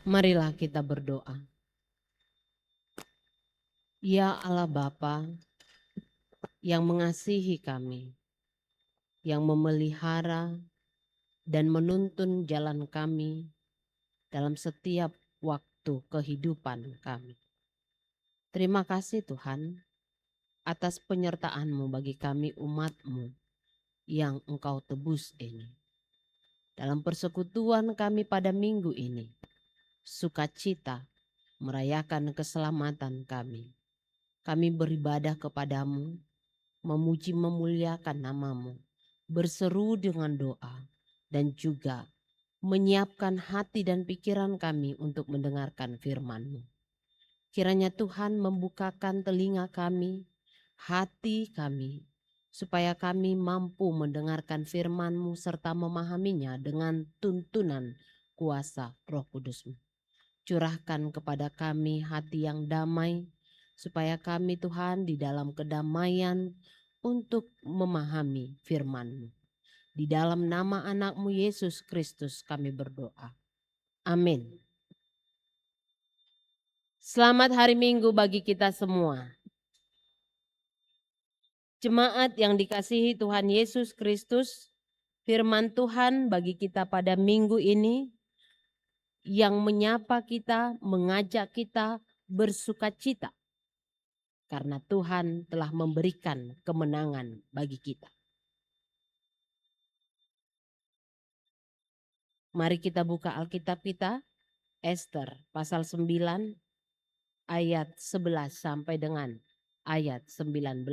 Marilah kita berdoa. Ya Allah Bapa yang mengasihi kami, yang memelihara dan menuntun jalan kami dalam setiap waktu kehidupan kami. Terima kasih Tuhan atas penyertaan-Mu bagi kami umat-Mu yang Engkau tebus ini. Dalam persekutuan kami pada minggu ini, sukacita merayakan keselamatan kami. Kami beribadah kepadamu, memuji memuliakan namamu, berseru dengan doa, dan juga menyiapkan hati dan pikiran kami untuk mendengarkan firman-Mu. Kiranya Tuhan membukakan telinga kami, hati kami, supaya kami mampu mendengarkan firman-Mu serta memahaminya dengan tuntunan kuasa Roh Kudus-Mu. Curahkan kepada kami hati yang damai, supaya kami Tuhan di dalam kedamaian untuk memahami firman-Mu. Di dalam nama anak-Mu Yesus Kristus kami berdoa. Amin. Selamat hari Minggu bagi kita semua. Jemaat yang dikasihi Tuhan Yesus Kristus, firman Tuhan bagi kita pada minggu ini yang menyapa kita, mengajak kita bersukacita. Karena Tuhan telah memberikan kemenangan bagi kita. Mari kita buka Alkitab kita, Ester pasal 9 ayat 11 sampai dengan ayat 19.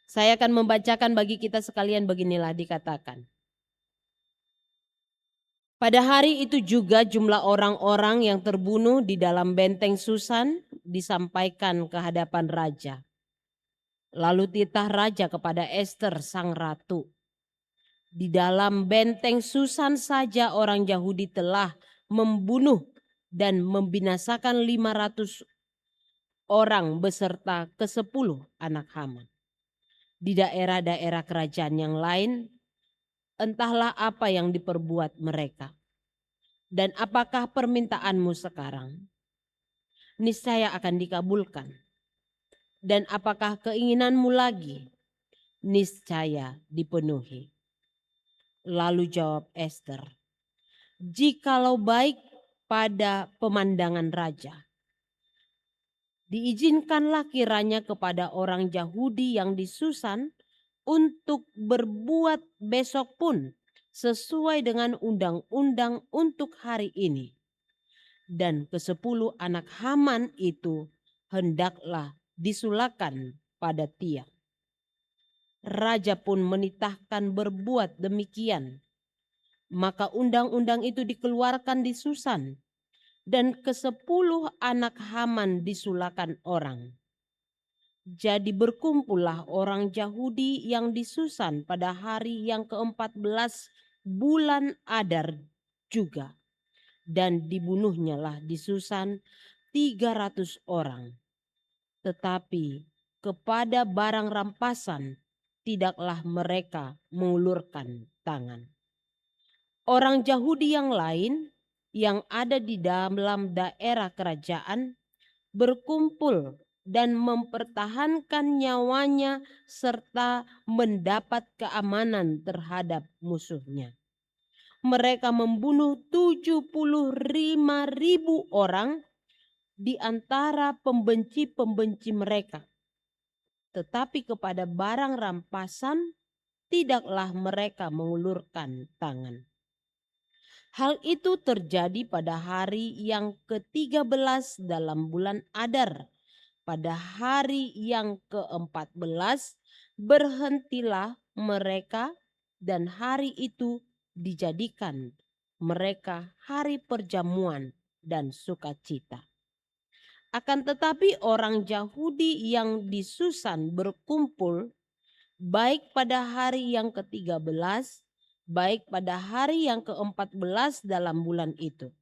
Saya akan membacakan bagi kita sekalian, beginilah dikatakan. Pada hari itu juga jumlah orang-orang yang terbunuh di dalam benteng Susan disampaikan ke hadapan raja. Lalu titah raja kepada Ester sang ratu. Di dalam benteng Susan saja orang Yahudi telah membunuh dan membinasakan 500 orang beserta ke-10 anak Haman. Di daerah-daerah kerajaan yang lain, entahlah apa yang diperbuat mereka. Dan apakah permintaanmu sekarang? Niscaya akan dikabulkan. Dan apakah keinginanmu lagi? Niscaya dipenuhi. Lalu jawab Ester, jikalau baik pada pemandangan raja, diizinkanlah kiranya kepada orang Yahudi yang di Susan untuk berbuat besok pun sesuai dengan undang-undang untuk hari ini. Dan ke-10 anak Haman itu hendaklah disulakan pada tiang. Raja pun menitahkan berbuat demikian. Maka undang-undang itu dikeluarkan di Susan. Dan ke-10 anak Haman disulakan orang. Jadi berkumpullah orang Yahudi yang di Susan pada hari yang ke-14 bulan Adar juga. Dan dibunuhnyalah di Susan 300 orang. Tetapi kepada barang rampasan tidaklah mereka mengulurkan tangan. Orang Yahudi yang lain yang ada di dalam daerah kerajaan berkumpul dan mempertahankan nyawanya serta mendapat keamanan terhadap musuhnya. Mereka membunuh 75.000 orang di antara pembenci-pembenci mereka. Tetapi kepada barang rampasan tidaklah mereka mengulurkan tangan. Hal itu terjadi pada hari yang ke-13 dalam bulan Adar. Pada hari yang ke-14 berhentilah mereka dan hari itu dijadikan mereka hari perjamuan dan sukacita. Akan tetapi orang Yahudi yang di Susan berkumpul baik pada hari yang ke-13, baik pada hari yang ke-14 dalam bulan itu.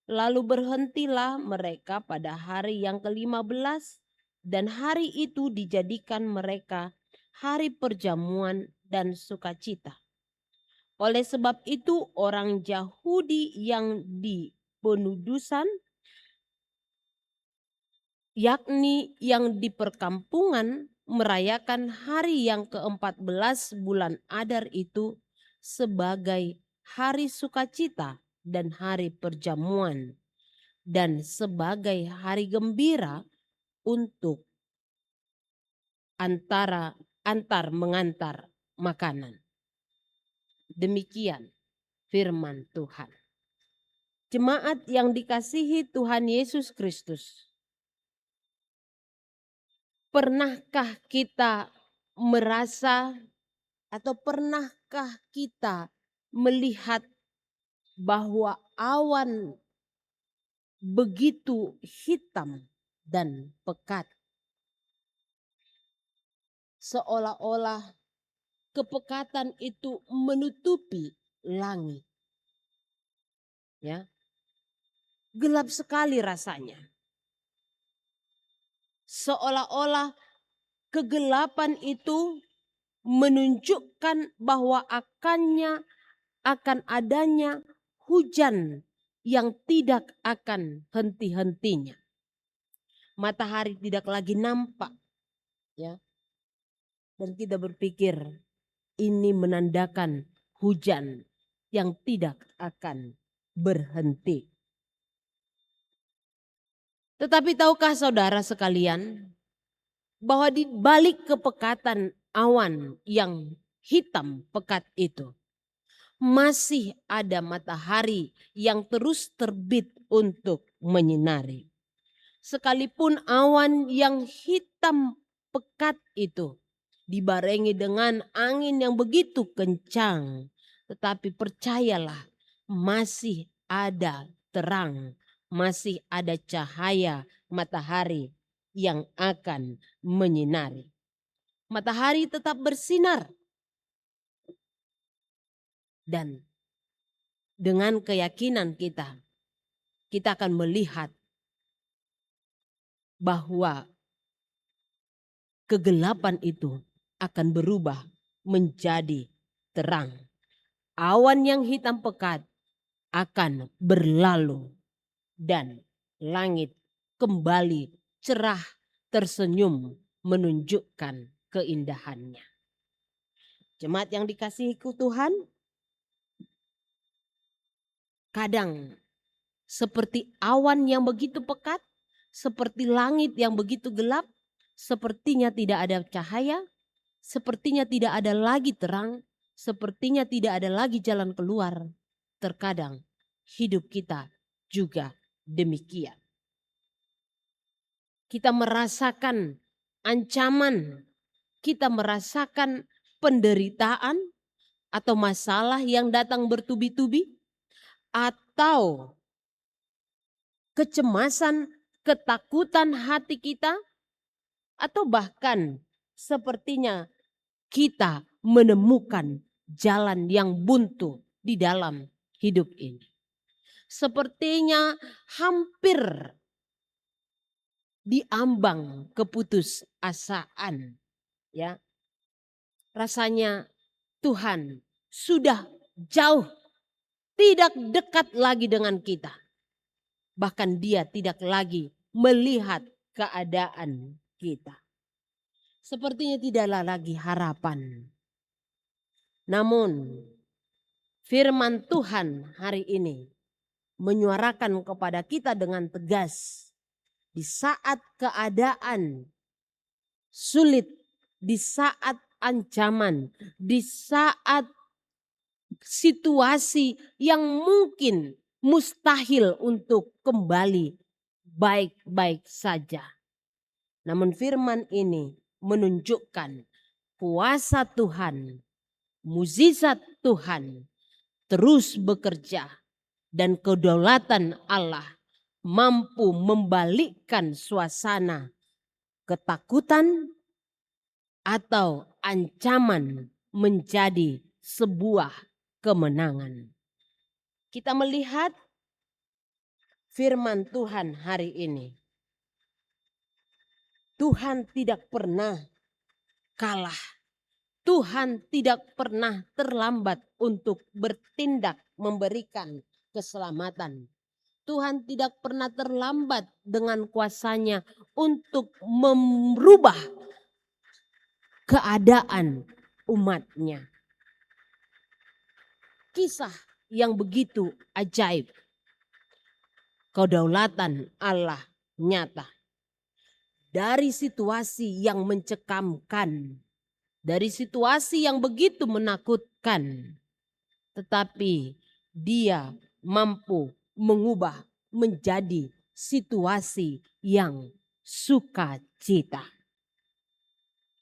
Lalu berhentilah mereka pada hari yang ke-15 dan hari itu dijadikan mereka hari perjamuan dan sukacita. Oleh sebab itu orang Yahudi yang di penudusan, yakni yang di perkampungan, merayakan hari yang ke-14 bulan Adar itu sebagai hari sukacita dan hari perjamuan, dan sebagai hari gembira untuk antar mengantar makanan. Demikian firman Tuhan. Jemaat yang dikasihi Tuhan Yesus Kristus, pernahkah kita merasa atau pernahkah kita melihat bahwa awan begitu hitam dan pekat, seolah-olah kepekatan itu menutupi langit? Ya, gelap sekali rasanya. Seolah-olah kegelapan itu menunjukkan bahwa akan adanya hujan yang tidak akan henti-hentinya. Matahari tidak lagi nampak, ya. Dan kita berpikir ini menandakan hujan yang tidak akan berhenti. Tetapi tahukah saudara sekalian bahwa di balik kepekatan awan yang hitam pekat itu masih ada matahari yang terus terbit untuk menyinari. Sekalipun awan yang hitam pekat itu dibarengi dengan angin yang begitu kencang, tetapi percayalah masih ada terang, masih ada cahaya matahari yang akan menyinari. Matahari tetap bersinar, dan dengan keyakinan kita akan melihat bahwa kegelapan itu akan berubah menjadi terang. Awan yang hitam pekat akan berlalu dan langit kembali cerah tersenyum menunjukkan keindahannya. Jemaat yang dikasihi Tuhan, kadang seperti awan yang begitu pekat, seperti langit yang begitu gelap, sepertinya tidak ada cahaya, sepertinya tidak ada lagi terang, sepertinya tidak ada lagi jalan keluar. Terkadang hidup kita juga demikian. Kita merasakan ancaman, kita merasakan penderitaan atau masalah yang datang bertubi-tubi, atau kecemasan, ketakutan hati kita, atau bahkan sepertinya kita menemukan jalan yang buntu di dalam hidup ini. Sepertinya hampir diambang keputusasaan, ya. Rasanya Tuhan sudah jauh, tidak dekat lagi dengan kita. Bahkan Dia tidak lagi melihat keadaan kita. Sepertinya tidaklah lagi harapan. Namun firman Tuhan hari ini menyuarakan kepada kita dengan tegas, di saat keadaan sulit, di saat ancaman, di saat situasi yang mungkin mustahil untuk kembali baik-baik saja. Namun firman ini menunjukkan kuasa Tuhan, mukjizat Tuhan terus bekerja, dan kedaulatan Allah mampu membalikkan suasana ketakutan atau ancaman menjadi sebuah kemenangan. Kita melihat firman Tuhan hari ini. Tuhan tidak pernah kalah. Tuhan tidak pernah terlambat untuk bertindak memberikan keselamatan. Tuhan tidak pernah terlambat dengan kuasanya untuk merubah keadaan umatnya. Kisah yang begitu ajaib. Kedaulatan Allah nyata. Dari situasi yang mencekamkan, dari situasi yang begitu menakutkan, tetapi Dia mampu mengubah menjadi situasi yang sukacita.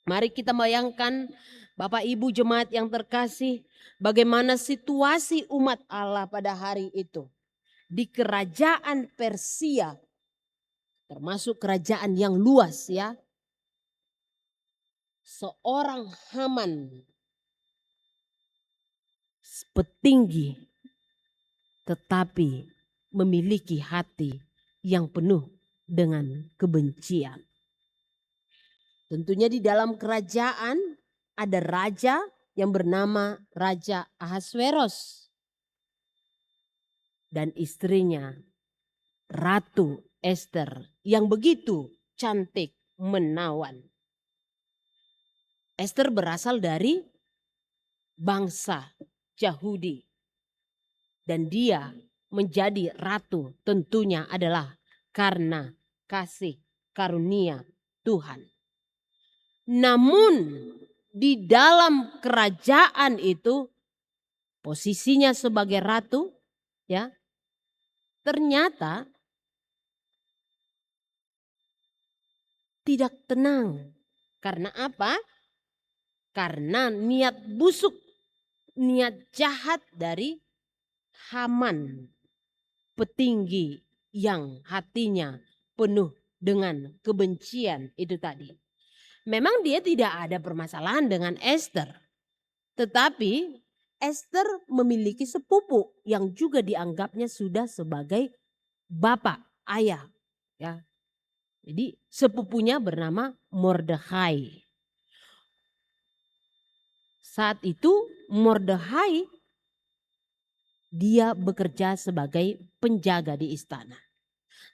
Mari kita bayangkan, Bapak Ibu jemaat yang terkasih, bagaimana situasi umat Allah pada hari itu. Di kerajaan Persia, termasuk kerajaan yang luas ya. Seorang Haman, petinggi, tetapi memiliki hati yang penuh dengan kebencian. Tentunya di dalam kerajaan ada raja yang bernama Raja Ahasveros. Dan istrinya Ratu Esther yang begitu cantik menawan. Esther berasal dari bangsa Yahudi. Dan dia menjadi ratu tentunya adalah karena kasih karunia Tuhan. Namun di dalam kerajaan itu posisinya sebagai ratu ya, ternyata tidak tenang. Karena apa? Karena niat busuk, niat jahat dari Haman, petinggi yang hatinya penuh dengan kebencian itu tadi. Memang dia tidak ada permasalahan dengan Esther. Tetapi Esther memiliki sepupu yang juga dianggapnya sudah sebagai bapak, ayah. Ya. Jadi sepupunya bernama Mordekhai. Saat itu Mordekhai dia bekerja sebagai penjaga di istana.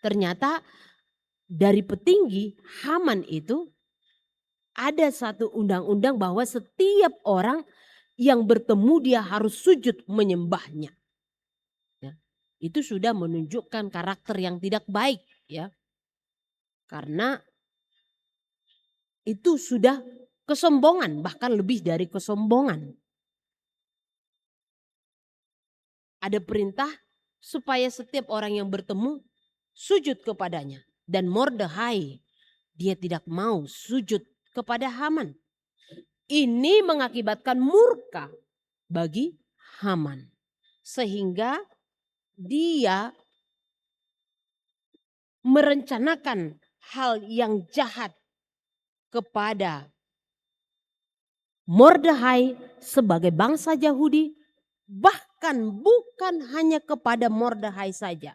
Ternyata dari petinggi Haman itu ada satu undang-undang bahwa setiap orang yang bertemu dia harus sujud menyembahnya. Ya, itu sudah menunjukkan karakter yang tidak baik ya. Karena itu sudah kesombongan, bahkan lebih dari kesombongan. Ada perintah supaya setiap orang yang bertemu sujud kepadanya. Dan Mordekhai dia tidak mau sujud kepada Haman. Ini mengakibatkan murka bagi Haman. Sehingga dia merencanakan hal yang jahat kepada Mordekhai sebagai bangsa Yahudi. Bahkan bukan hanya kepada Mordekhai saja.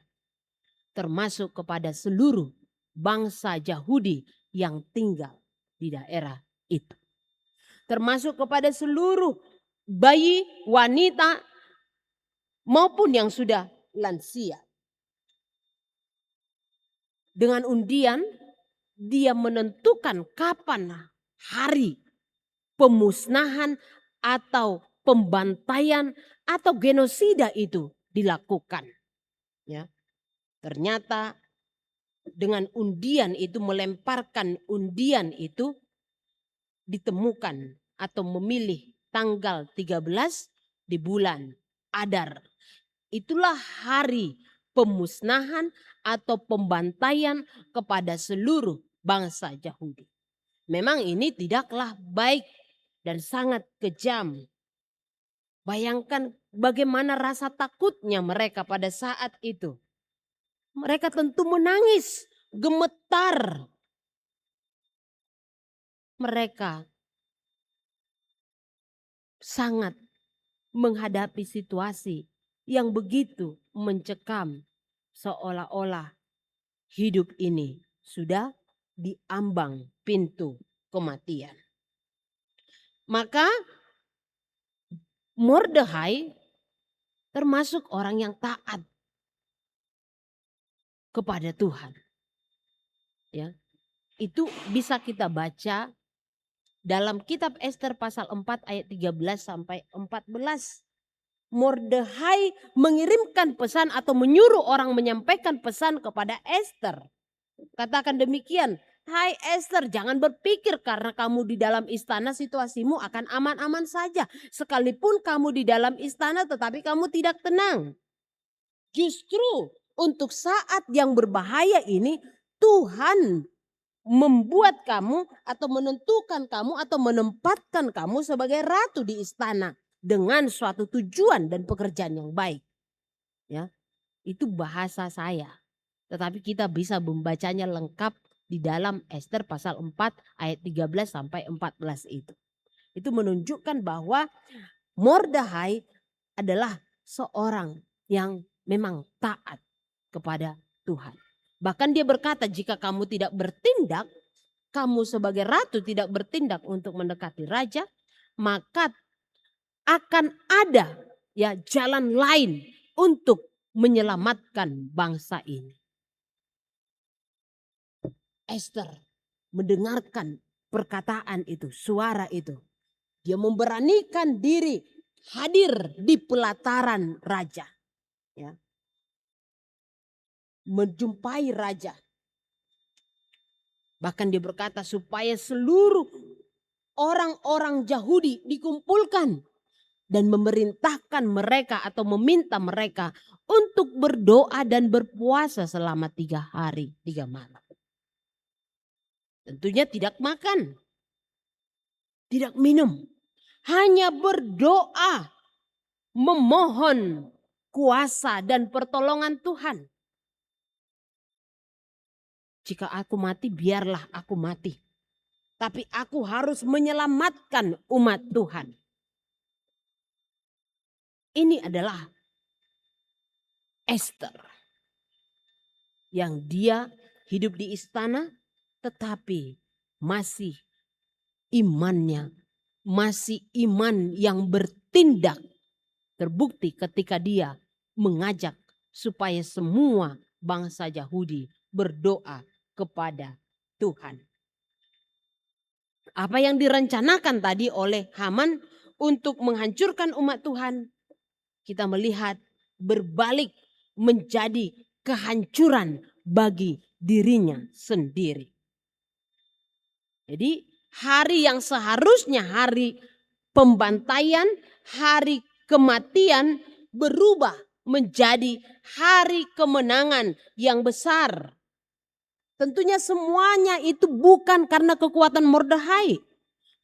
Termasuk kepada seluruh bangsa Yahudi yang tinggal di daerah itu. Termasuk kepada seluruh bayi, wanita, maupun yang sudah lansia. Dengan undian, dia menentukan kapan hari pemusnahan atau pembantaian atau genosida itu dilakukan. Ya. Ternyata dengan undian itu, melemparkan undian itu, ditemukan atau memilih tanggal 13 di bulan Adar. Itulah hari pemusnahan atau pembantaian kepada seluruh bangsa Yahudi. Memang ini tidaklah baik dan sangat kejam. Bayangkan bagaimana rasa takutnya mereka pada saat itu. Mereka tentu menangis, gemetar. Mereka sangat menghadapi situasi yang begitu mencekam, seolah-olah hidup ini sudah diambang pintu kematian. Maka Mordekhai termasuk orang yang taat kepada Tuhan. Ya, itu bisa kita baca dalam kitab Ester pasal 4 ayat 13 sampai 14. Mordekhai mengirimkan pesan atau menyuruh orang menyampaikan pesan kepada Ester. Katakan demikian, hai Ester, jangan berpikir karena kamu di dalam istana situasimu akan aman-aman saja. Sekalipun kamu di dalam istana tetapi kamu tidak tenang. Justru untuk saat yang berbahaya ini Tuhan membuat kamu atau menentukan kamu atau menempatkan kamu sebagai ratu di istana dengan suatu tujuan dan pekerjaan yang baik. Ya, itu bahasa saya. Tetapi kita bisa membacanya lengkap di dalam Ester pasal 4 ayat 13 sampai 14 itu. Itu menunjukkan bahwa Mordekhai adalah seorang yang memang taat kepada Tuhan. Bahkan dia berkata, jika kamu tidak bertindak, kamu sebagai ratu tidak bertindak untuk mendekati raja, maka akan ada ya jalan lain untuk menyelamatkan bangsa ini. Ester mendengarkan perkataan itu, suara itu. Dia memberanikan diri hadir di pelataran raja. Ya. Menjumpai raja. Bahkan dia berkata supaya seluruh orang-orang Yahudi dikumpulkan. Dan memerintahkan mereka atau meminta mereka untuk berdoa dan berpuasa selama 3 hari 3 malam. Tentunya tidak makan, tidak minum. Hanya berdoa, memohon kuasa dan pertolongan Tuhan. Jika aku mati, biarlah aku mati. Tapi aku harus menyelamatkan umat Tuhan. Ini adalah Ester. Yang dia hidup di istana tetapi masih imannya, masih iman yang bertindak. Terbukti ketika dia mengajak supaya semua bangsa Yahudi berdoa kepada Tuhan. Apa yang direncanakan tadi oleh Haman untuk menghancurkan umat Tuhan, kita melihat berbalik menjadi kehancuran bagi dirinya sendiri. Jadi hari yang seharusnya hari pembantaian, hari kematian berubah menjadi hari kemenangan yang besar. Tentunya semuanya itu bukan karena kekuatan Mordekhai,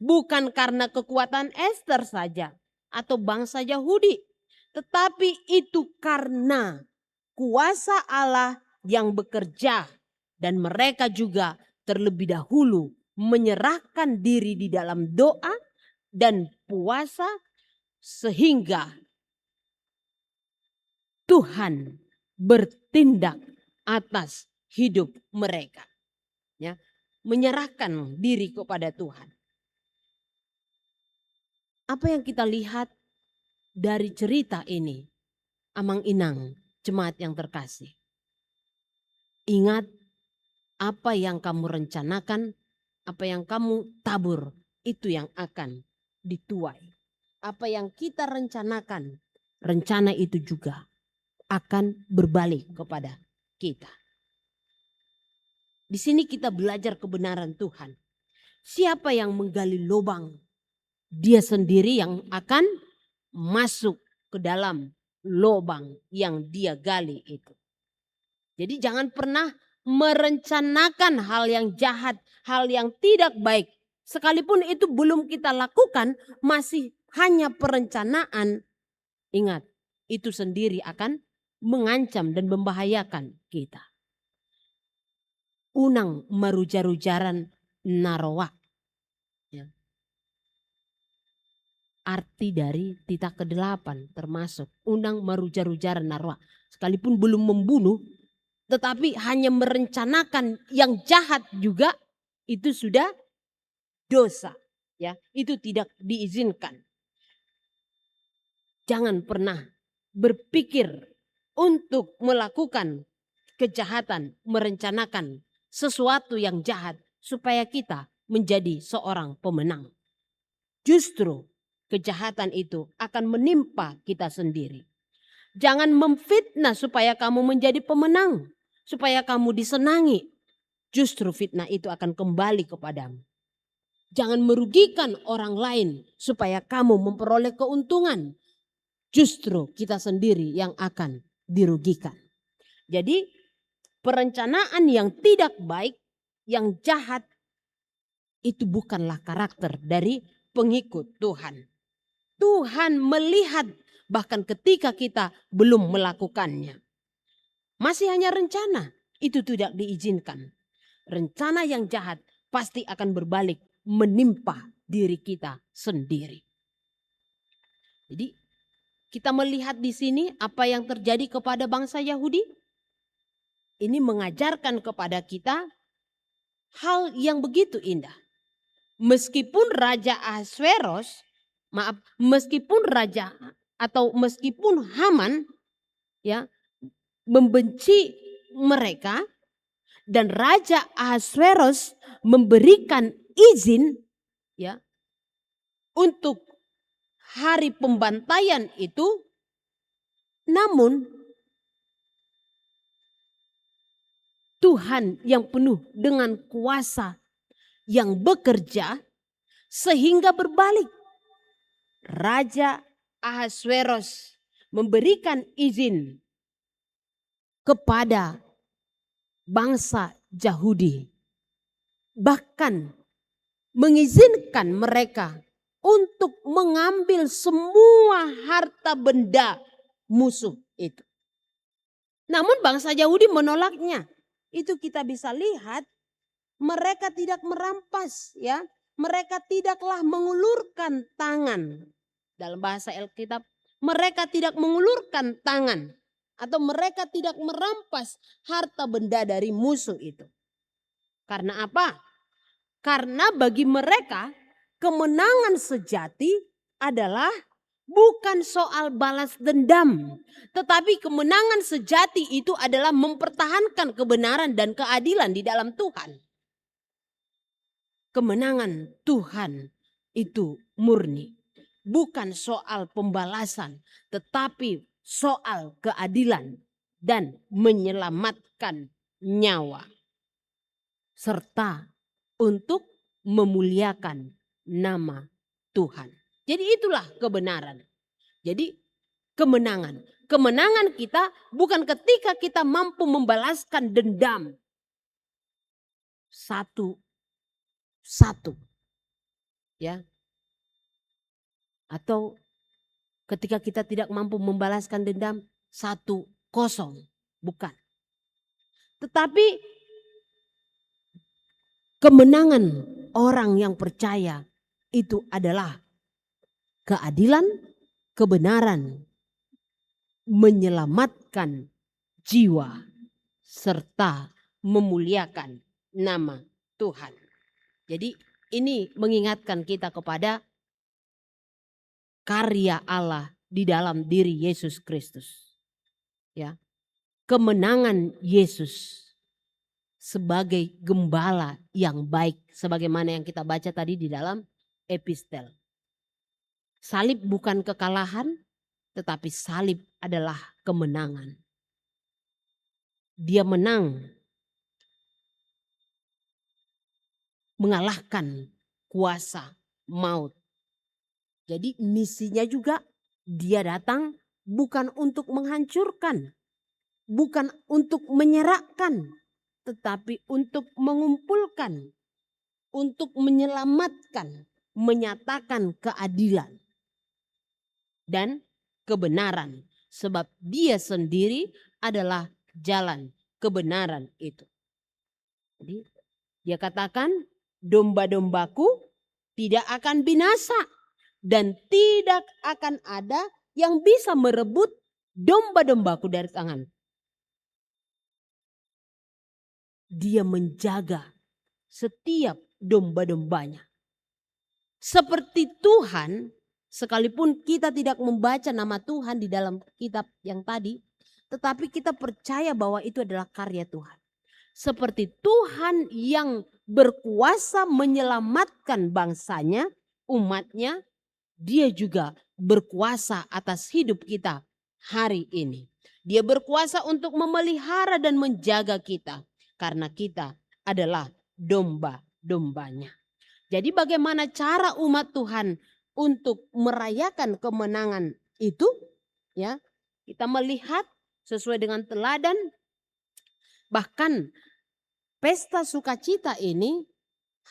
bukan karena kekuatan Ester saja atau bangsa Yahudi, tetapi itu karena kuasa Allah yang bekerja dan mereka juga terlebih dahulu menyerahkan diri di dalam doa dan puasa sehingga Tuhan bertindak atas hidup mereka. Ya, menyerahkan diri kepada Tuhan. Apa yang kita lihat dari cerita ini, Amang Inang, jemaat yang terkasih. Ingat apa yang kamu rencanakan, apa yang kamu tabur, itu yang akan dituai. Apa yang kita rencanakan, rencana itu juga akan berbalik kepada kita. Di sini kita belajar kebenaran Tuhan. Siapa yang menggali lubang, dia sendiri yang akan masuk ke dalam lubang yang dia gali itu. Jadi jangan pernah merencanakan hal yang jahat, hal yang tidak baik. Sekalipun itu belum kita lakukan, masih hanya perencanaan. Ingat, itu sendiri akan mengancam dan membahayakan kita. Unang marujar-ujaran narowa. Ya. Arti dari titah ke-8 termasuk unang marujar-ujaran narowa. Sekalipun belum membunuh, tetapi hanya merencanakan yang jahat juga, itu sudah dosa. Ya, itu tidak diizinkan. Jangan pernah berpikir untuk melakukan kejahatan, merencanakan sesuatu yang jahat supaya kita menjadi seorang pemenang. Justru kejahatan itu akan menimpa kita sendiri. Jangan memfitnah supaya kamu menjadi pemenang, supaya kamu disenangi. Justru fitnah itu akan kembali kepadamu. Jangan merugikan orang lain supaya kamu memperoleh keuntungan. Justru kita sendiri yang akan dirugikan. Jadi perencanaan yang tidak baik, yang jahat, itu bukanlah karakter dari pengikut Tuhan. Tuhan melihat bahkan ketika kita belum melakukannya. Masih hanya rencana, itu tidak diizinkan. Rencana yang jahat pasti akan berbalik menimpa diri kita sendiri. Jadi kita melihat di sini apa yang terjadi kepada bangsa Yahudi. Ini mengajarkan kepada kita hal yang begitu indah. Meskipun Raja Ahasveros, meskipun raja atau meskipun Haman ya membenci mereka dan Raja Ahasveros memberikan izin ya untuk hari pembantaian itu, namun Tuhan yang penuh dengan kuasa yang bekerja sehingga berbalik. Raja Ahasveros memberikan izin kepada bangsa Yahudi, bahkan mengizinkan mereka untuk mengambil semua harta benda musuh itu. Namun bangsa Yahudi menolaknya. Itu kita bisa lihat mereka tidak merampas ya. Mereka tidaklah mengulurkan tangan. Dalam bahasa Alkitab, mereka tidak mengulurkan tangan atau mereka tidak merampas harta benda dari musuh itu. Karena apa? Karena bagi mereka kemenangan sejati adalah bukan soal balas dendam, tetapi kemenangan sejati itu adalah mempertahankan kebenaran dan keadilan di dalam Tuhan. Kemenangan Tuhan itu murni, bukan soal pembalasan, tetapi soal keadilan dan menyelamatkan nyawa, serta untuk memuliakan nama Tuhan. Jadi itulah kebenaran. Jadi kemenangan. Kemenangan kita bukan ketika kita mampu membalaskan dendam. Satu. Ya. Atau ketika kita tidak mampu membalaskan dendam 1-0. Bukan. Tetapi kemenangan orang yang percaya itu adalah keadilan, kebenaran, menyelamatkan jiwa, serta memuliakan nama Tuhan. Jadi ini mengingatkan kita kepada karya Allah di dalam diri Yesus Kristus. Ya. Kemenangan Yesus sebagai gembala yang baik, sebagaimana yang kita baca tadi di dalam epistel. Salib bukan kekalahan, tetapi salib adalah kemenangan. Dia menang, mengalahkan kuasa maut. Jadi misinya juga dia datang bukan untuk menghancurkan, bukan untuk menyerahkan, tetapi untuk mengumpulkan, untuk menyelamatkan, menyatakan keadilan dan kebenaran. Sebab dia sendiri adalah jalan kebenaran itu. Jadi dia katakan, domba-dombaku tidak akan binasa dan tidak akan ada yang bisa merebut domba-dombaku dari tangan. Dia menjaga setiap domba-dombanya. Seperti Tuhan, sekalipun kita tidak membaca nama Tuhan di dalam kitab yang tadi, tetapi kita percaya bahwa itu adalah karya Tuhan. Seperti Tuhan yang berkuasa menyelamatkan bangsanya, umatnya, Dia juga berkuasa atas hidup kita hari ini. Dia berkuasa untuk memelihara dan menjaga kita, karena kita adalah domba-dombanya. Jadi bagaimana cara umat Tuhan untuk merayakan kemenangan itu? Ya, kita melihat sesuai dengan teladan, bahkan pesta sukacita ini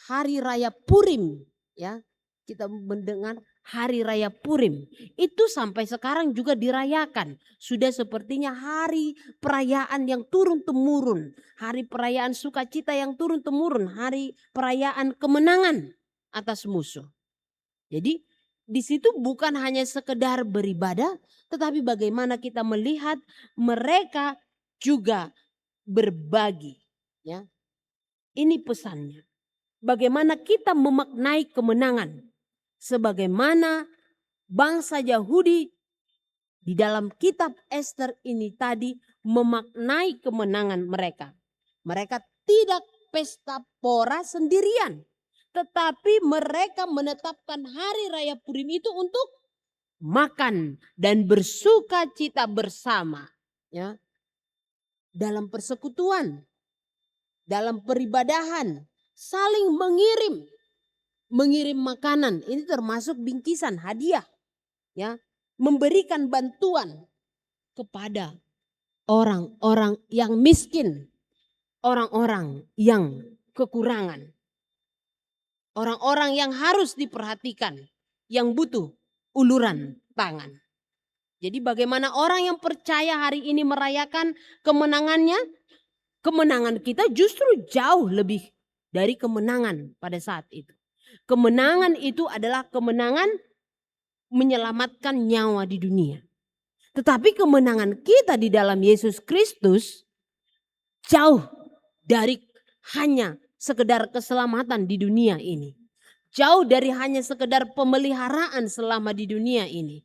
hari raya Purim, ya. Kita mendengar hari raya Purim itu sampai sekarang juga dirayakan. Sudah sepertinya hari perayaan yang turun temurun, hari perayaan sukacita yang turun temurun, hari perayaan kemenangan atas musuh. Jadi di situ bukan hanya sekedar beribadah, tetapi bagaimana kita melihat mereka juga berbagi, ya. Ini pesannya. Bagaimana kita memaknai kemenangan. Sebagaimana bangsa Yahudi di dalam kitab Ester ini tadi memaknai kemenangan mereka. Mereka tidak pesta pora sendirian. Tetapi mereka menetapkan hari raya Purim itu untuk makan dan bersuka cita bersama. Ya. Dalam persekutuan, dalam peribadahan, saling mengirim makanan, ini termasuk bingkisan hadiah, ya, memberikan bantuan kepada orang-orang yang miskin, orang-orang yang kekurangan, orang-orang yang harus diperhatikan, yang butuh uluran tangan. Jadi bagaimana orang yang percaya hari ini merayakan kemenangannya, kemenangan kita justru jauh lebih dari kemenangan pada saat itu. Kemenangan itu adalah kemenangan menyelamatkan nyawa di dunia. Tetapi kemenangan kita di dalam Yesus Kristus jauh dari hanya sekedar keselamatan di dunia ini. Jauh dari hanya sekedar pemeliharaan selama di dunia ini.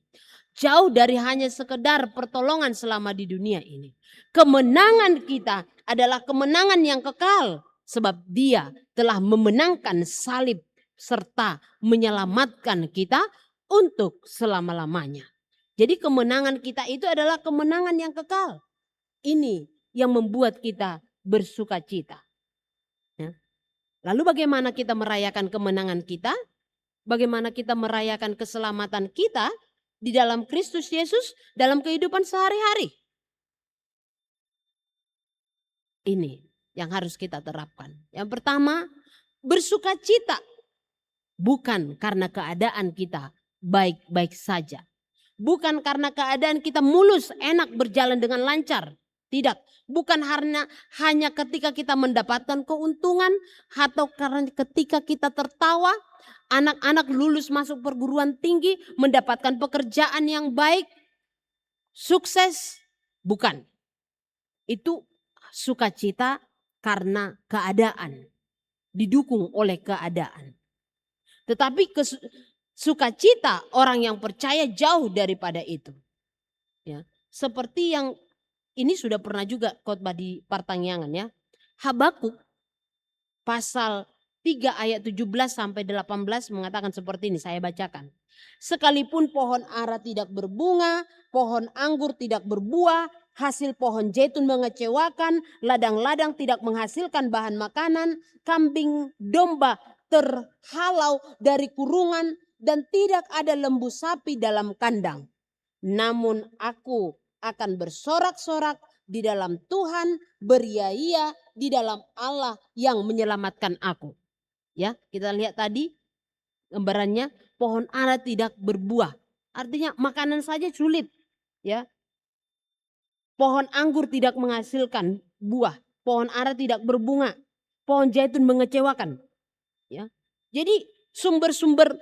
Jauh dari hanya sekedar pertolongan selama di dunia ini. Kemenangan kita adalah kemenangan yang kekal. Sebab Dia telah memenangkan salib serta menyelamatkan kita untuk selama-lamanya. Jadi kemenangan kita itu adalah kemenangan yang kekal. Ini yang membuat kita bersuka cita. Ya. Lalu bagaimana kita merayakan kemenangan kita? Bagaimana kita merayakan keselamatan kita di dalam Kristus Yesus dalam kehidupan sehari-hari? Ini yang harus kita terapkan. Yang pertama, bersuka cita. Bukan karena keadaan kita baik-baik saja. Bukan karena keadaan kita mulus, enak, berjalan dengan lancar. Tidak. Bukan hanya ketika kita mendapatkan keuntungan. Atau karena ketika kita tertawa. Anak-anak lulus masuk perguruan tinggi. Mendapatkan pekerjaan yang baik. Sukses. Bukan. Itu sukacita karena keadaan. Didukung oleh keadaan. Tetapi sukacita orang yang percaya jauh daripada itu. Ya, seperti yang ini sudah pernah juga khotbah di Partangyangan, ya. Habakuk pasal 3 ayat 17 sampai 18 mengatakan seperti ini, saya bacakan. Sekalipun pohon ara tidak berbunga, pohon anggur tidak berbuah, hasil pohon zaitun mengecewakan, ladang-ladang tidak menghasilkan bahan makanan, kambing domba terhalau dari kurungan, dan tidak ada lembu sapi dalam kandang. Namun aku akan bersorak-sorak di dalam Tuhan, beria-ia di dalam Allah yang menyelamatkan aku. Ya, kita lihat tadi gambarannya, pohon ara tidak berbuah. Artinya makanan saja sulit, ya. Pohon anggur tidak menghasilkan buah, pohon ara tidak berbunga, pohon zaitun mengecewakan. Ya. Jadi sumber-sumber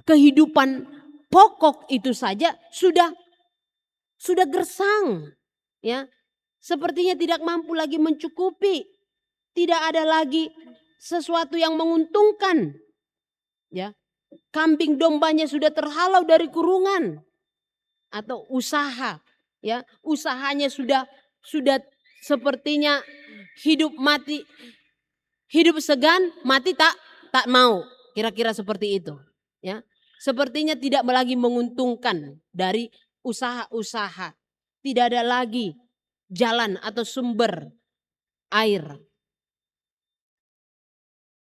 kehidupan pokok itu saja sudah gersang, ya. Sepertinya tidak mampu lagi mencukupi. Tidak ada lagi sesuatu yang menguntungkan. Ya, kambing dombanya sudah terhalau dari kurungan atau usaha, ya, usahanya sudah sepertinya hidup mati, hidup segan, mati tak mau, kira-kira seperti itu, ya. Sepertinya tidak lagi menguntungkan dari usaha-usaha, tidak ada lagi jalan atau sumber air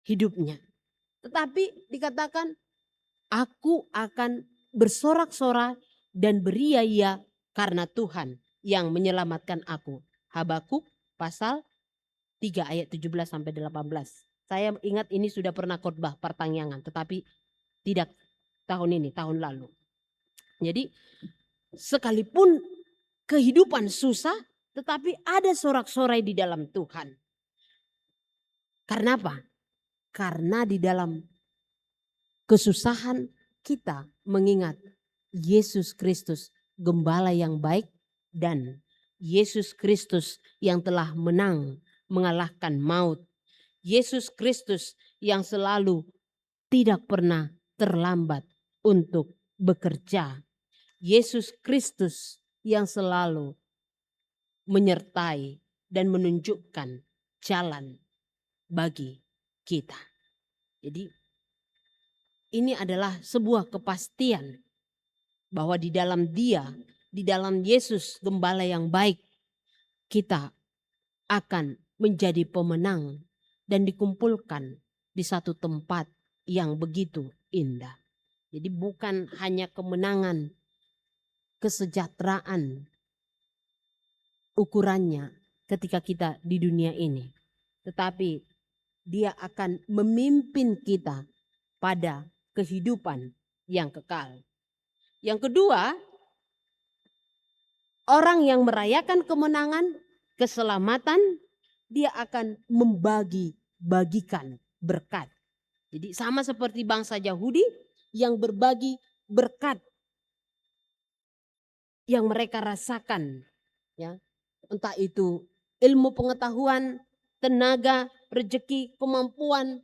hidupnya. Tetapi dikatakan, aku akan bersorak-sorai dan beria-ia karena Tuhan yang menyelamatkan aku. Habakuk pasal 3 ayat 17 sampai 18. Saya ingat ini sudah pernah khotbah pertanyaan, tetapi tidak tahun ini, tahun lalu. Jadi sekalipun kehidupan susah, tetapi ada sorak-sorai di dalam Tuhan. Karena apa? Karena di dalam kesusahan kita mengingat Yesus Kristus gembala yang baik dan Yesus Kristus yang telah menang mengalahkan maut. Yesus Kristus yang selalu tidak pernah terlambat untuk bekerja. Yesus Kristus yang selalu menyertai dan menunjukkan jalan bagi kita. Jadi ini adalah sebuah kepastian bahwa di dalam Dia, di dalam Yesus gembala yang baik, kita akan menjadi pemenang dan dikumpulkan di satu tempat yang begitu indah. Jadi bukan hanya kemenangan, kesejahteraan ukurannya ketika kita di dunia ini, tetapi Dia akan memimpin kita pada kehidupan yang kekal. Yang kedua, orang yang merayakan kemenangan, keselamatan, dia akan membagi-bagikan berkat. Jadi sama seperti bangsa Yahudi yang berbagi berkat yang mereka rasakan, ya. Entah itu ilmu pengetahuan, tenaga, rezeki, kemampuan.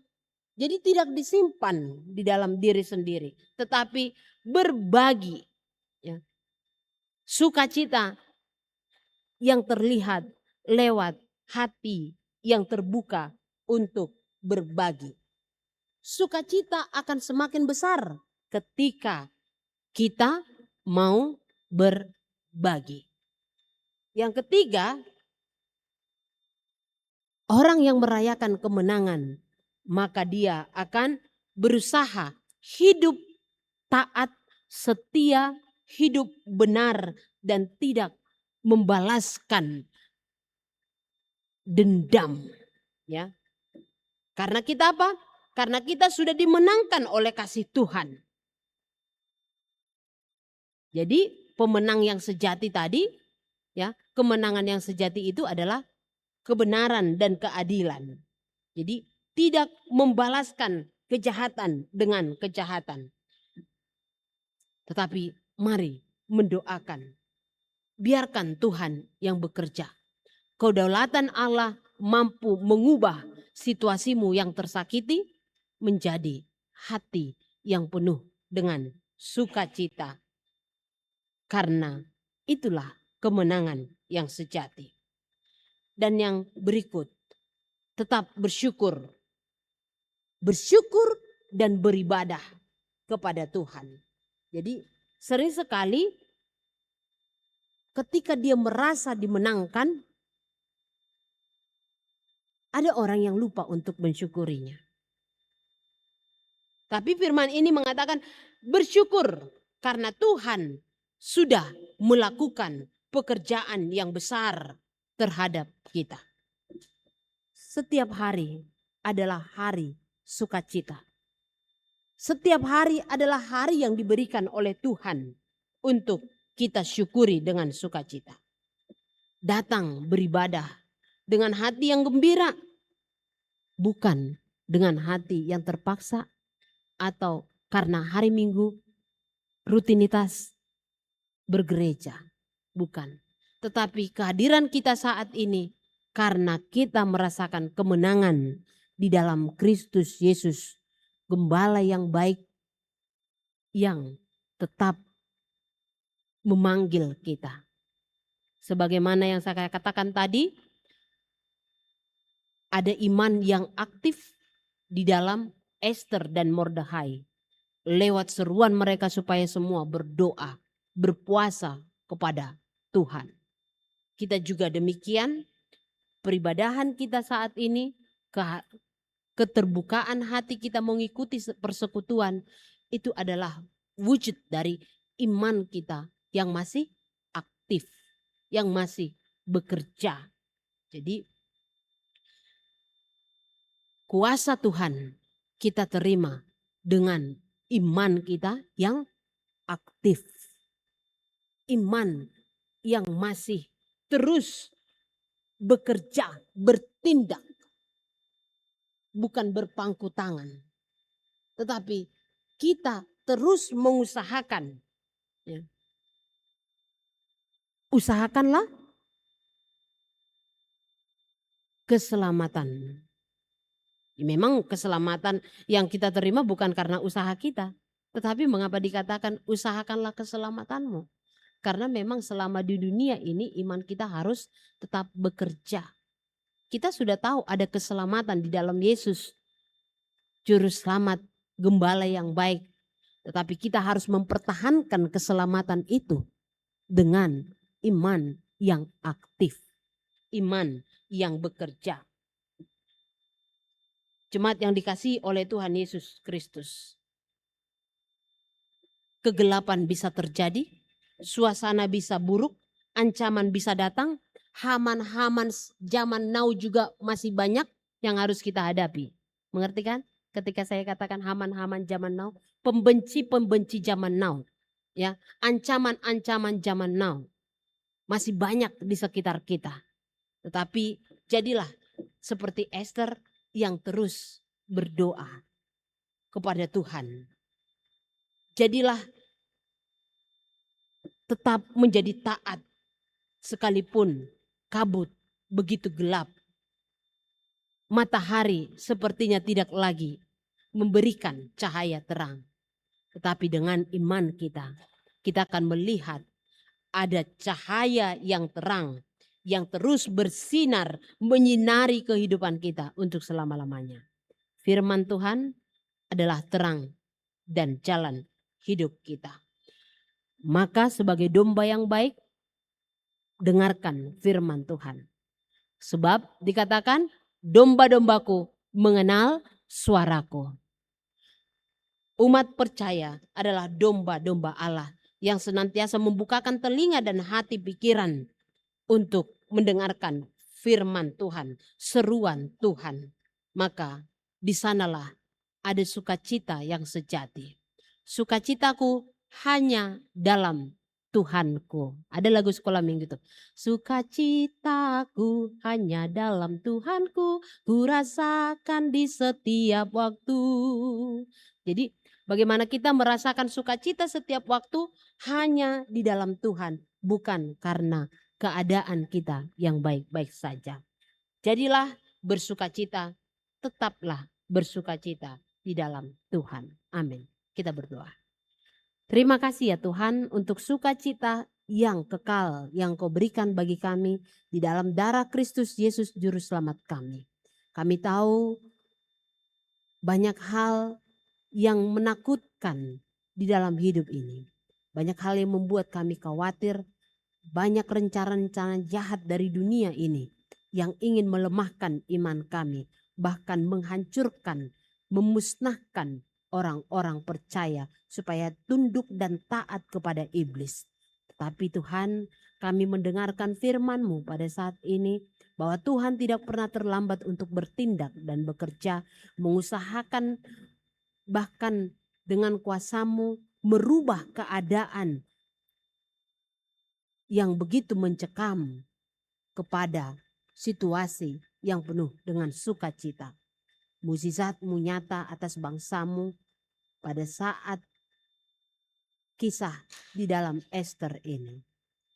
Jadi tidak disimpan di dalam diri sendiri, tetapi berbagi, ya. Sukacita yang terlihat lewat hati yang terbuka untuk berbagi. Sukacita akan semakin besar ketika kita mau berbagi. Yang ketiga, orang yang merayakan kemenangan, maka dia akan berusaha hidup taat, setia, hidup benar, dan tidak membalaskan dendam. Ya. Karena kita apa? Karena kita sudah dimenangkan oleh kasih Tuhan. Jadi pemenang yang sejati tadi, ya, kemenangan yang sejati itu adalah kebenaran dan keadilan. Jadi tidak membalaskan kejahatan dengan kejahatan. Tetapi mari mendoakan. Biarkan Tuhan yang bekerja. Kedaulatan Allah mampu mengubah situasimu yang tersakiti menjadi hati yang penuh dengan sukacita. Karena itulah kemenangan yang sejati. Dan yang berikut, tetap bersyukur. Bersyukur dan beribadah kepada Tuhan. Jadi sering sekali ketika dia merasa dimenangkan, ada orang yang lupa untuk mensyukurinya. Tapi firman ini mengatakan bersyukur karena Tuhan sudah melakukan pekerjaan yang besar terhadap kita. Setiap hari adalah hari sukacita. Setiap hari adalah hari yang diberikan oleh Tuhan untuk kita syukuri dengan sukacita. Datang beribadah dengan hati yang gembira, bukan dengan hati yang terpaksa atau karena hari Minggu rutinitas bergereja, bukan. Tetapi kehadiran kita saat ini karena kita merasakan kemenangan di dalam Kristus Yesus gembala yang baik yang tetap memanggil kita. Sebagaimana yang saya katakan tadi, ada iman yang aktif di dalam Esther dan Mordekhai. Lewat seruan mereka supaya semua berdoa, berpuasa kepada Tuhan. Kita juga demikian, peribadahan kita saat ini, keterbukaan hati kita mengikuti persekutuan, itu adalah wujud dari iman kita yang masih aktif, yang masih bekerja. Jadi kuasa Tuhan kita terima dengan iman kita yang aktif. Iman yang masih terus bekerja, bertindak. Bukan berpangku tangan. Tetapi kita terus mengusahakan. Ya. Usahakanlah keselamatan. Memang keselamatan yang kita terima bukan karena usaha kita. Tetapi mengapa dikatakan usahakanlah keselamatanmu? Karena memang selama di dunia ini iman kita harus tetap bekerja. Kita sudah tahu ada keselamatan di dalam Yesus. Juru selamat, gembala yang baik. Tetapi kita harus mempertahankan keselamatan itu dengan iman yang aktif. Iman yang bekerja. Jemaat yang dikasihi oleh Tuhan Yesus Kristus. Kegelapan bisa terjadi, suasana bisa buruk, ancaman bisa datang, haman-haman zaman now juga masih banyak yang harus kita hadapi. Mengerti kan? Ketika saya katakan haman-haman zaman now, pembenci-pembenci zaman now, ya, ancaman-ancaman zaman now masih banyak di sekitar kita. Tetapi jadilah seperti Esther yang terus berdoa kepada Tuhan. Jadilah tetap menjadi taat sekalipun kabut begitu gelap. Matahari sepertinya tidak lagi memberikan cahaya terang. Tetapi dengan iman kita akan melihat ada cahaya yang terang yang terus bersinar menyinari kehidupan kita untuk selama-lamanya. Firman Tuhan adalah terang dan jalan hidup kita. Maka sebagai domba yang baik, dengarkan firman Tuhan. Sebab dikatakan domba-dombaku mengenal suaraku. Umat percaya adalah domba-domba Allah yang senantiasa membukakan telinga dan hati pikiran untuk mendengarkan firman Tuhan, seruan Tuhan. Maka di sanalah ada sukacita yang sejati. Sukacitaku hanya dalam Tuhanku. Ada lagu sekolah minggu itu. Sukacitaku hanya dalam Tuhanku, ku rasakan di setiap waktu. Jadi bagaimana kita merasakan sukacita setiap waktu hanya di dalam Tuhan, bukan karena keadaan kita yang baik-baik saja. Jadilah bersukacita, tetaplah bersukacita di dalam Tuhan. Amin. Kita berdoa. Terima kasih ya Tuhan untuk sukacita yang kekal yang Kau berikan bagi kami di dalam darah Kristus Yesus Juru Selamat kami. Kami tahu banyak hal yang menakutkan di dalam hidup ini. Banyak hal yang membuat kami khawatir, banyak rencana-rencana jahat dari dunia ini yang ingin melemahkan iman kami, bahkan menghancurkan, memusnahkan orang-orang percaya supaya tunduk dan taat kepada iblis. Tetapi Tuhan, kami mendengarkan firman-Mu pada saat ini bahwa Tuhan tidak pernah terlambat untuk bertindak dan bekerja, mengusahakan bahkan dengan kuasa-Mu merubah keadaan yang begitu mencekam kepada situasi yang penuh dengan sukacita. Mukjizat-Mu nyata atas bangsa-Mu pada saat kisah di dalam Esther ini.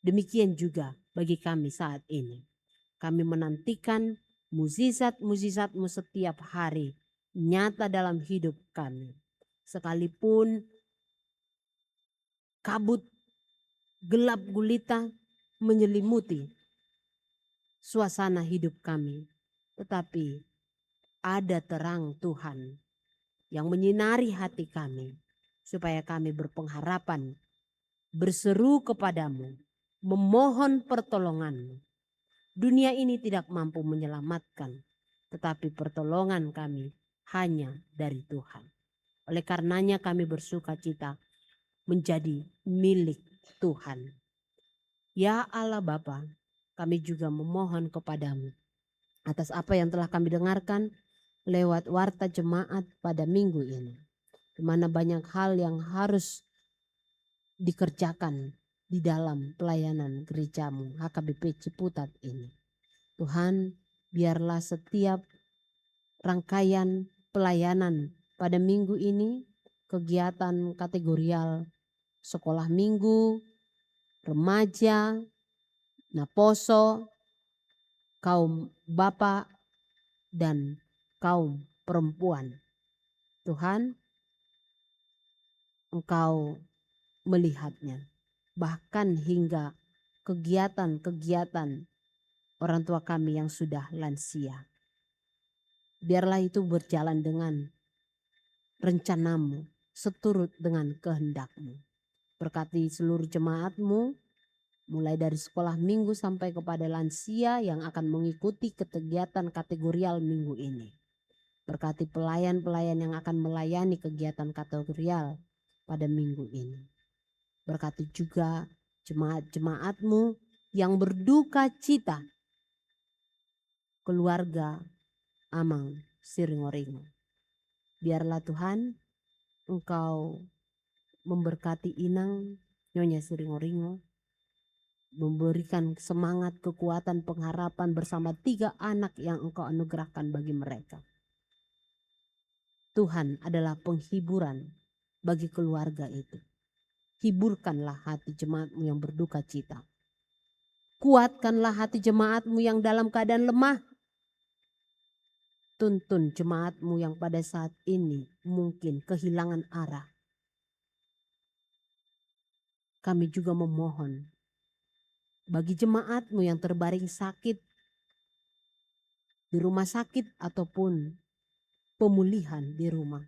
Demikian juga bagi kami saat ini. Kami menantikan mukjizat-mukjizat-Mu setiap hari nyata dalam hidup kami. Sekalipun kabut gelap gulita menyelimuti suasana hidup kami, tetapi ada terang Tuhan yang menyinari hati kami, supaya kami berpengharapan, berseru kepadamu, memohon pertolonganmu. Dunia ini tidak mampu menyelamatkan, tetapi pertolongan kami hanya dari Tuhan. Oleh karenanya kami bersuka cita menjadi milik Tuhan. Ya Allah Bapa, kami juga memohon kepadamu atas apa yang telah kami dengarkan lewat warta jemaat pada minggu ini, di mana banyak hal yang harus dikerjakan di dalam pelayanan gerejamu HKBP Ciputat ini. Tuhan, biarlah setiap rangkaian pelayanan pada minggu ini, kegiatan kategorial sekolah minggu, remaja, naposo, kaum bapak, dan kaum perempuan. Tuhan, Engkau melihatnya. Bahkan hingga kegiatan-kegiatan orang tua kami yang sudah lansia. Biarlah itu berjalan dengan rencanamu, seturut dengan kehendakmu. Berkati seluruh jemaatmu, mulai dari sekolah minggu sampai kepada lansia yang akan mengikuti kegiatan kategorial minggu ini. Berkati pelayan-pelayan yang akan melayani kegiatan kategorial pada minggu ini. Berkati juga jemaat-jemaatmu yang berduka cita, keluarga Amang Siringoringo. Biarlah Tuhan, Engkau memberkati Inang Nyonya Siringoringo, memberikan semangat, kekuatan, pengharapan bersama 3 anak yang Engkau anugerahkan bagi mereka. Tuhan adalah penghiburan bagi keluarga itu. Hiburkanlah hati jemaatmu yang berduka cita. Kuatkanlah hati jemaatmu yang dalam keadaan lemah. Tuntun jemaatmu yang pada saat ini mungkin kehilangan arah. Kami juga memohon bagi jemaatmu yang terbaring sakit di rumah sakit ataupun pemulihan di rumah.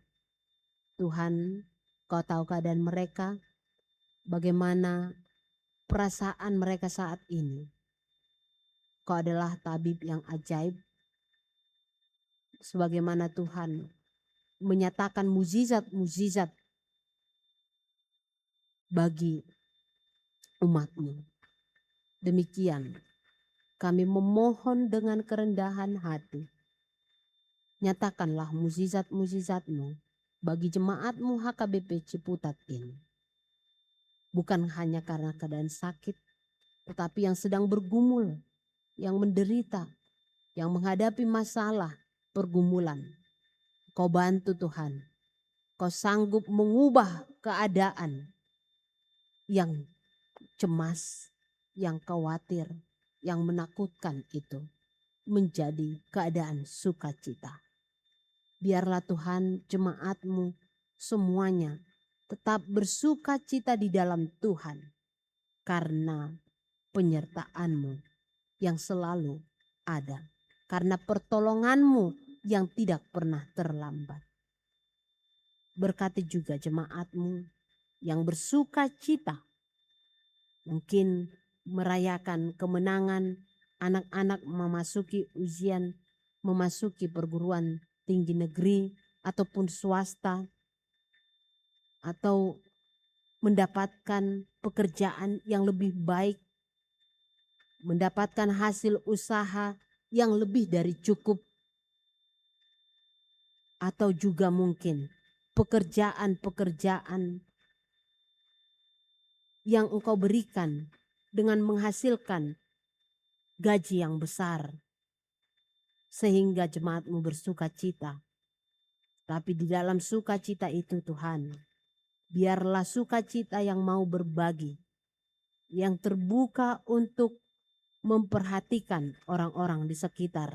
Tuhan, Kau tahu keadaan mereka, bagaimana perasaan mereka saat ini. Kau adalah tabib yang ajaib, sebagaimana Tuhan menyatakan mukjizat-mukjizat bagi umat-Mu. Demikian kami memohon dengan kerendahan hati. Nyatakanlah mukjizat-mukjizat-Mu bagi jemaat-Mu HKBP Ciputat ini. Bukan hanya karena keadaan sakit, tetapi yang sedang bergumul, yang menderita, yang menghadapi masalah, pergumulan. Kau bantu Tuhan. Kau sanggup mengubah keadaan yang cemas, yang khawatir, yang menakutkan itu menjadi keadaan sukacita. Biarlah Tuhan, jemaat-Mu semuanya tetap bersuka cita di dalam Tuhan karena penyertaan-Mu yang selalu ada, karena pertolongan-Mu yang tidak pernah terlambat. Berkati juga jemaat-Mu yang bersuka cita, mungkin merayakan kemenangan anak-anak memasuki ujian, memasuki perguruan tinggi negeri ataupun swasta, atau mendapatkan pekerjaan yang lebih baik, mendapatkan hasil usaha yang lebih dari cukup, atau juga mungkin pekerjaan-pekerjaan yang Engkau berikan dengan menghasilkan gaji yang besar sehingga jemaat-Mu bersuka cita. Tapi di dalam sukacita itu Tuhan, biarlah sukacita yang mau berbagi, yang terbuka untuk memperhatikan orang-orang di sekitar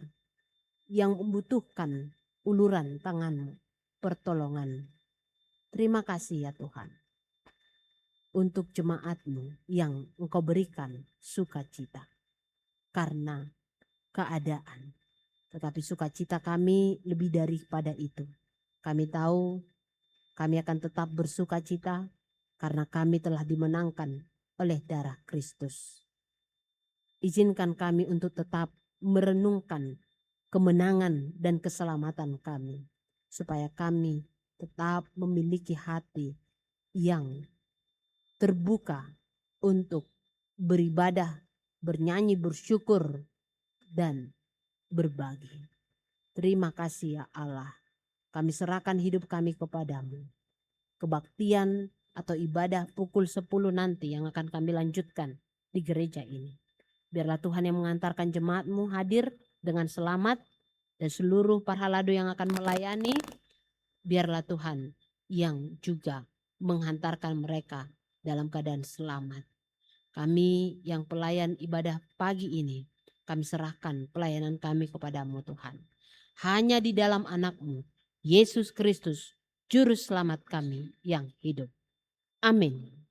yang membutuhkan uluran tangan-Mu, pertolongan. Terima kasih ya Tuhan untuk jemaat-Mu yang Engkau berikan sukacita karena keadaan. Tetapi sukacita kami lebih daripada itu. Kami tahu kami akan tetap bersukacita karena kami telah dimenangkan oleh darah Kristus. Izinkan kami untuk tetap merenungkan kemenangan dan keselamatan kami, supaya kami tetap memiliki hati yang terbuka untuk beribadah, bernyanyi, bersyukur, dan berbagi. Terima kasih ya Allah. Kami serahkan hidup kami kepadamu. Kebaktian atau ibadah pukul 10 nanti yang akan kami lanjutkan di gereja ini. Biarlah Tuhan yang mengantarkan jemaat-Mu hadir dengan selamat, dan seluruh parhalado yang akan melayani, biarlah Tuhan yang juga menghantarkan mereka dalam keadaan selamat. Kami yang pelayan ibadah pagi ini, kami serahkan pelayanan kami kepadamu Tuhan. Hanya di dalam anak-Mu, Yesus Kristus, Juru Selamat kami yang hidup. Amin.